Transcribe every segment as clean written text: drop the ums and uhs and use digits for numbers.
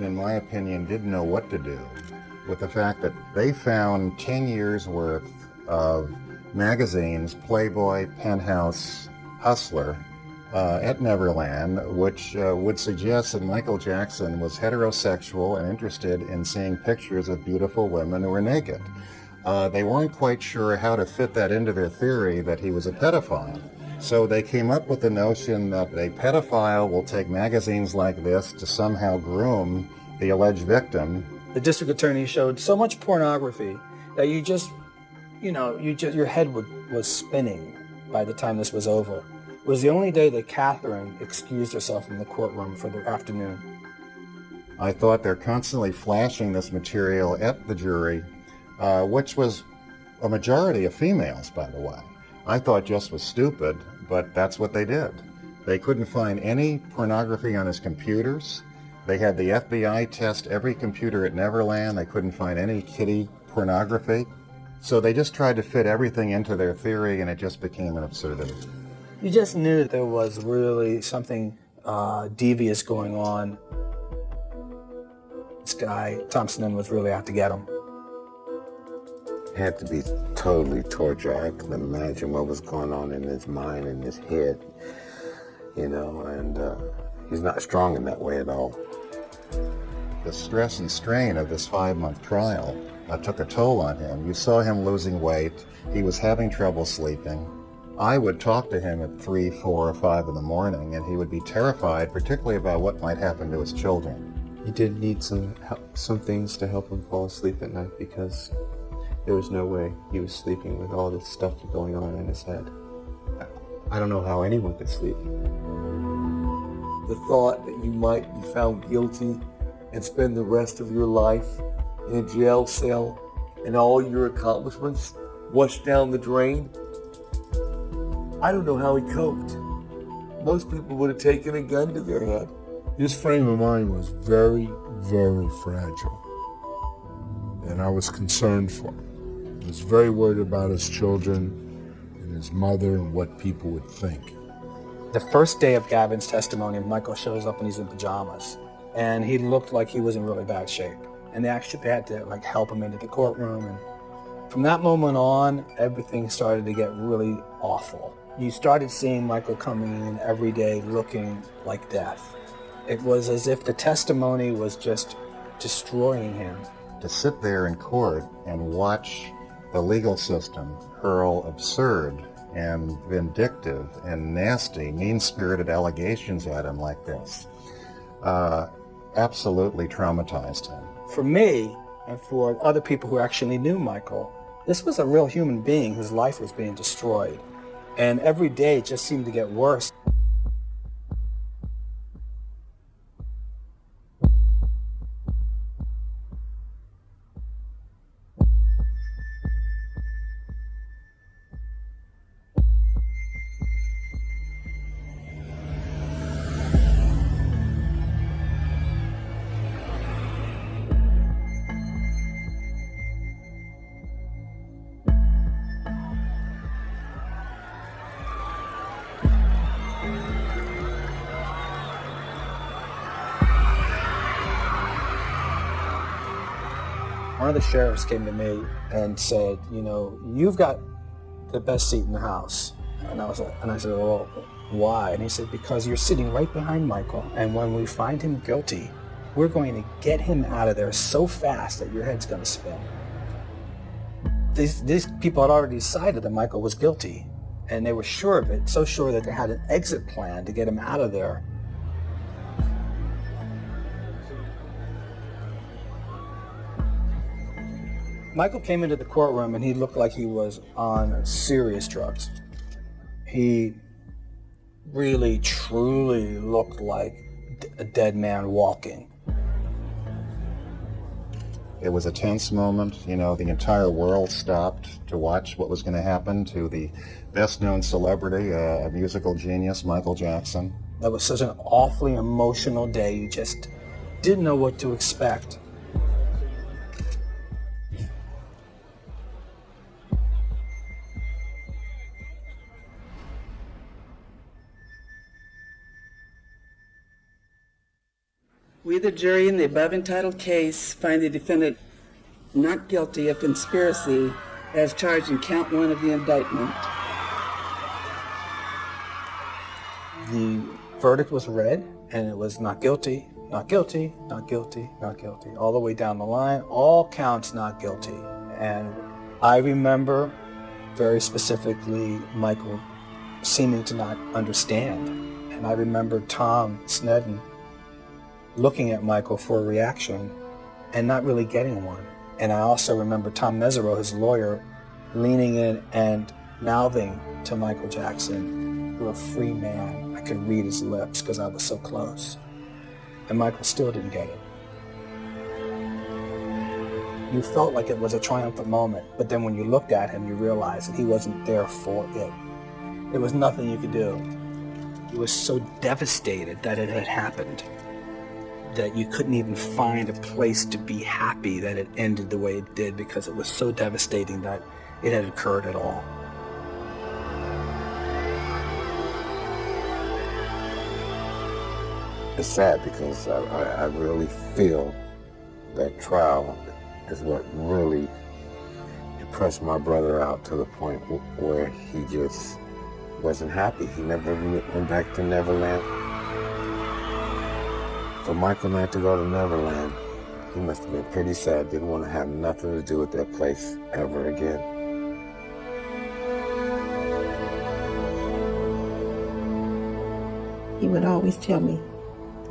in my opinion, didn't know what to do with the fact that they found 10 years worth of magazines, Playboy, Penthouse, Hustler, at Neverland, which would suggest that Michael Jackson was heterosexual and interested in seeing pictures of beautiful women who were naked. They weren't quite sure how to fit that into their theory that he was a pedophile. So they came up with the notion that a pedophile will take magazines like this to somehow groom the alleged victim. The district attorney showed so much pornography that your head was spinning by the time this was over. It was the only day that Katherine excused herself from the courtroom for the afternoon. I thought they're constantly flashing this material at the jury, which was a majority of females, by the way. I thought Gest was stupid, but that's what they did. They couldn't find any pornography on his computers. They had the FBI test every computer at Neverland. They couldn't find any kiddie pornography. So they just tried to fit everything into their theory, and it just became an absurdity. You just knew that there was really something devious going on. This guy, Thompson, was really out to get him. Had to be totally torture. I can imagine what was going on in his mind and his head, and he's not strong in that way at all. The stress and strain of this 5-month trial took a toll on him. You saw him losing weight. He was having trouble sleeping. I would talk to him at 3, 4, or 5 in the morning, and he would be terrified, particularly about what might happen to his children. He did need some things to help him fall asleep at night, because there was no way he was sleeping with all this stuff going on in his head. I don't know how anyone could sleep. The thought that you might be found guilty and spend the rest of your life in a jail cell and all your accomplishments washed down the drain, I don't know how he coped. Most people would have taken a gun to their head. His frame of mind was very, very fragile, and I was concerned for him. He was very worried about his children and his mother and what people would think. The first day of Gavin's testimony, Michael shows up and he's in pajamas, and he looked like he was in really bad shape. And they actually had to help him into the courtroom. And from that moment on, everything started to get really awful. You started seeing Michael coming in every day looking like death. It was as if the testimony was just destroying him. To sit there in court and watch the legal system hurl absurd and vindictive and nasty, mean-spirited allegations at him like this absolutely traumatized him. For me, and for other people who actually knew Michael, this was a real human being whose life was being destroyed. And every day it just seemed to get worse. One of the sheriffs came to me and said, you've got the best seat in the house. And I said, well, why? And he said, because you're sitting right behind Michael, and when we find him guilty, we're going to get him out of there so fast that your head's going to spin. These people had already decided that Michael was guilty, and they were sure of it, so sure that they had an exit plan to get him out of there. Michael came into the courtroom and he looked like he was on serious drugs. He really, truly looked like a dead man walking. It was a tense moment. The entire world stopped to watch what was going to happen to the best-known celebrity, a musical genius, Michael Jackson. That was such an awfully emotional day. You just didn't know what to expect. We, the jury, in the above entitled case, find the defendant not guilty of conspiracy as charged in count 1 of the indictment. The verdict was read, and it was not guilty, not guilty, not guilty, not guilty, all the way down the line, all counts not guilty. And I remember very specifically Michael seeming to not understand. And I remember Tom Snedden looking at Michael for a reaction and not really getting one. And I also remember Tom Mesereau, his lawyer, leaning in and mouthing to Michael Jackson, "You're a free man." I could read his lips because I was so close. And Michael still didn't get it. You felt like it was a triumphant moment, but then when you looked at him, you realized that he wasn't there for it. There was nothing you could do. He was so devastated that it had happened that you couldn't even find a place to be happy that it ended the way it did, because it was so devastating that it had occurred at all. It's sad because I really feel that trial is what really depressed my brother out to the point where he just wasn't happy. He never went back to Neverland. For Michael not to go to Neverland, he must have been pretty sad. Didn't want to have nothing to do with that place ever again. He would always tell me,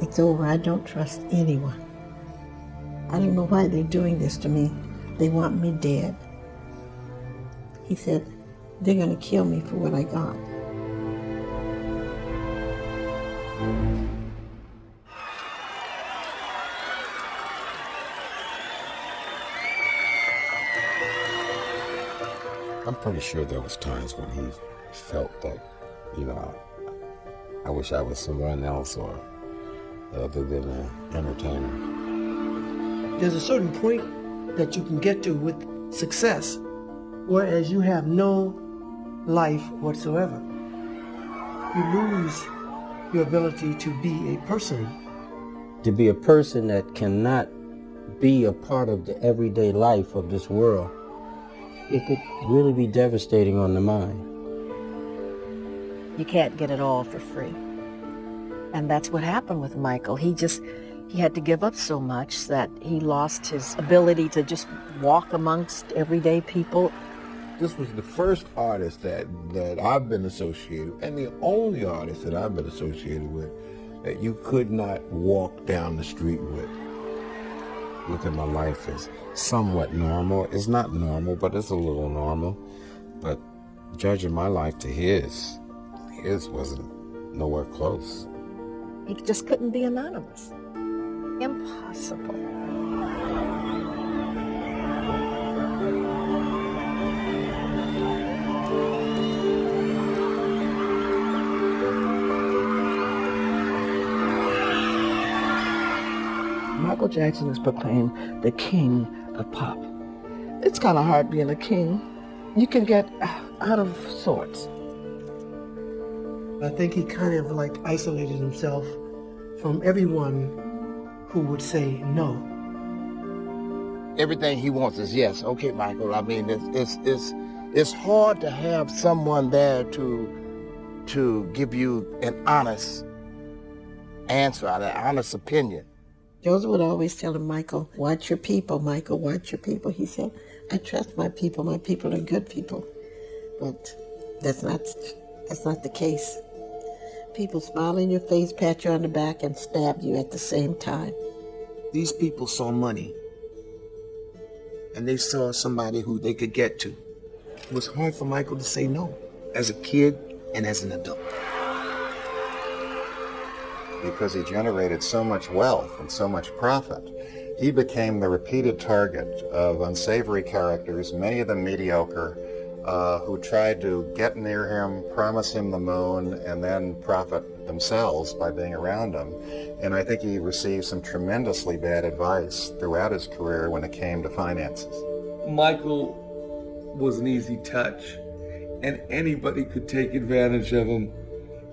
"It's over, I don't trust anyone. I don't know why they're doing this to me. They want me dead." He said, "They're going to kill me for what I got." I'm pretty sure there was times when he felt that, I wish I was someone else or other than an entertainer. There's a certain point that you can get to with success, whereas you have no life whatsoever. You lose your ability to be a person. To be a person that cannot be a part of the everyday life of this world, it could really be devastating on the mind. You can't get it all for free. And that's what happened with Michael. He had to give up so much that he lost his ability to just walk amongst everyday people. This was the first artist that I've been associated with, and the only artist that I've been associated with, that you could not walk down the street with. Look at my life as somewhat normal. It's not normal, but it's a little normal. But judging my life to his wasn't nowhere close. He just couldn't be anonymous. Impossible. Michael Jackson is proclaimed the king of pop. It's kind of hard being a king. You can get out of sorts. I think he kind of isolated himself from everyone who would say no. Everything he wants is yes. Okay, Michael. I mean, it's hard to have someone there to give you an honest answer, an honest opinion. Joseph would always tell him, "Michael, watch your people, Michael, watch your people." He said, "I trust my people are good people." But that's not the case. People smile in your face, pat you on the back, and stab you at the same time. These people saw money, and they saw somebody who they could get to. It was hard for Michael to say no, as a kid and as an adult. Because he generated so much wealth and so much profit, he became the repeated target of unsavory characters, many of them mediocre, who tried to get near him, promise him the moon, and then profit themselves by being around him. And I think he received some tremendously bad advice throughout his career when it came to finances. Michael was an easy touch, and anybody could take advantage of him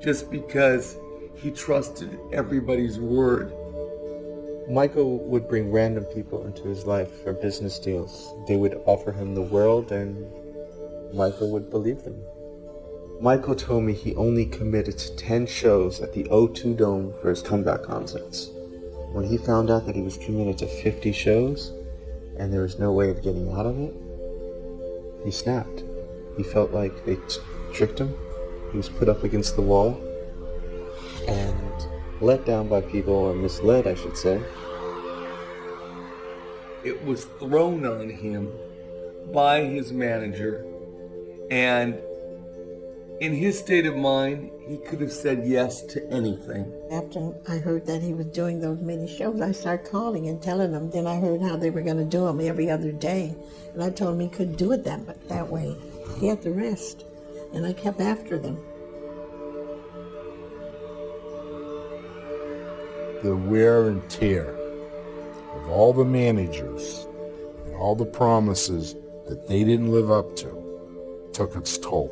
just because he trusted everybody's word. Michael would bring random people into his life for business deals. They would offer him the world, and Michael would believe them. Michael told me he only committed to 10 shows at the O2 Dome for his comeback concerts. When he found out that he was committed to 50 shows, and there was no way of getting out of it, he snapped. He felt like they tricked him. He was put up against the wall and let down by people, or misled, I should say. It was thrown on him by his manager, and in his state of mind, he could have said yes to anything. After I heard that he was doing those many shows, I started calling and telling him. Then I heard how they were going to do them every other day. And I told him he couldn't do it that way. He had to rest. And I kept after them. The wear and tear of all the managers and all the promises that they didn't live up to took its toll.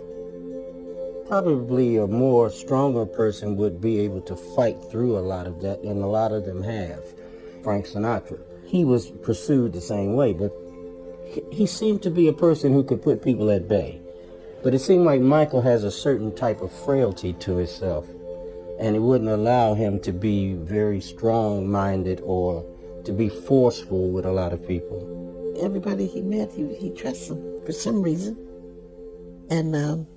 Probably a more stronger person would be able to fight through a lot of that, and a lot of them have. Frank Sinatra. He was pursued the same way, but he seemed to be a person who could put people at bay. But it seemed like Michael has a certain type of frailty to himself, and it wouldn't allow him to be very strong-minded or to be forceful with a lot of people. Everybody he met, he trusts them for some reason. And